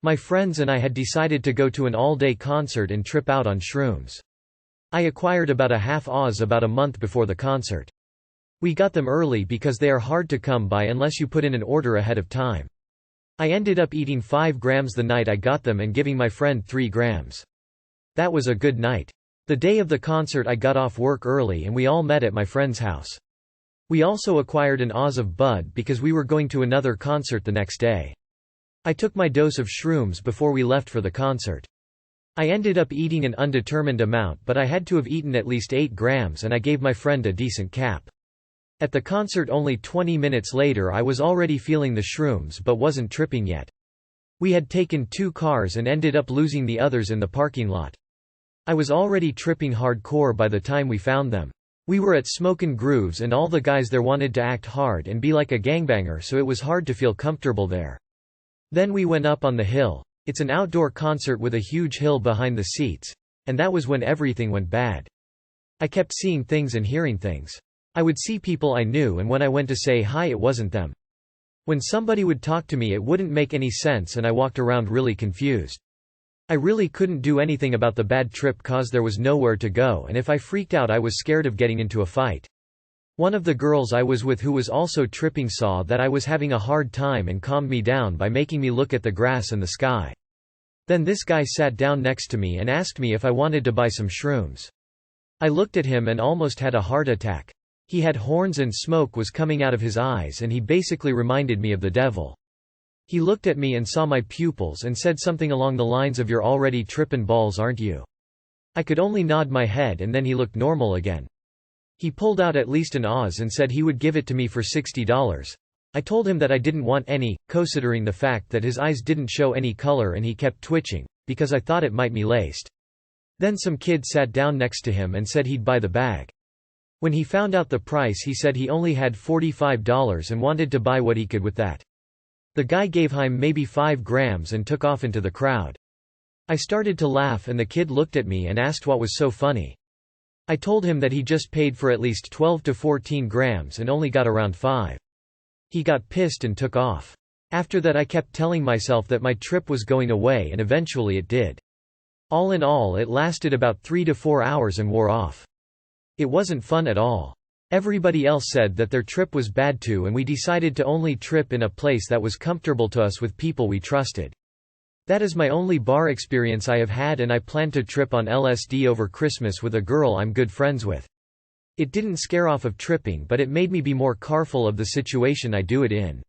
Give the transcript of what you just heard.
My friends and I had decided to go to an all-day concert and trip out on shrooms. I acquired about a half Oz about a month before the concert. We got them early because they are hard to come by unless you put in an order ahead of time. I ended up eating 5 grams the night I got them and giving my friend 3 grams. That was a good night. The day of the concert I got off work early and we all met at my friend's house. We also acquired an Oz of bud because we were going to another concert the next day. I took my dose of shrooms before we left for the concert. I ended up eating an undetermined amount, but I had to have eaten at least 8 grams and I gave my friend a decent cap. At the concert only 20 minutes later I was already feeling the shrooms but wasn't tripping yet. We had taken 2 cars and ended up losing the others in the parking lot. I was already tripping hardcore by the time we found them. We were at Smokin' Grooves and all the guys there wanted to act hard and be like a gangbanger, so it was hard to feel comfortable there. Then we went up on the hill. It's an outdoor concert with a huge hill behind the seats. And that was when everything went bad. I kept seeing things and hearing things. I would see people I knew and when I went to say hi it wasn't them. When somebody would talk to me it wouldn't make any sense and I walked around really confused. I really couldn't do anything about the bad trip cause there was nowhere to go, and if I freaked out I was scared of getting into a fight. One of the girls I was with who was also tripping saw that I was having a hard time and calmed me down by making me look at the grass and the sky. Then this guy sat down next to me and asked me if I wanted to buy some shrooms. I looked at him and almost had a heart attack. He had horns and smoke was coming out of his eyes and he basically reminded me of the devil. He looked at me and saw my pupils and said something along the lines of "You're already trippin' balls, aren't you?" I could only nod my head and then he looked normal again. He pulled out at least an Oz and said he would give it to me for $60. I told him that I didn't want any, considering the fact that his eyes didn't show any color and he kept twitching, because I thought it might be laced. Then some kid sat down next to him and said he'd buy the bag. When he found out the price he said he only had $45 and wanted to buy what he could with that. The guy gave him maybe 5 grams and took off into the crowd. I started to laugh and the kid looked at me and asked what was so funny. I told him that he just paid for at least 12 to 14 grams and only got around 5. He got pissed and took off. After that I kept telling myself that my trip was going away and eventually it did. All in all it lasted about 3 to 4 hours and wore off. It wasn't fun at all. Everybody else said that their trip was bad too and we decided to only trip in a place that was comfortable to us with people we trusted. That is my only bar experience I have had and I plan to trip on LSD over Christmas with a girl I'm good friends with. It didn't scare off of tripping but it made me be more careful of the situation I do it in.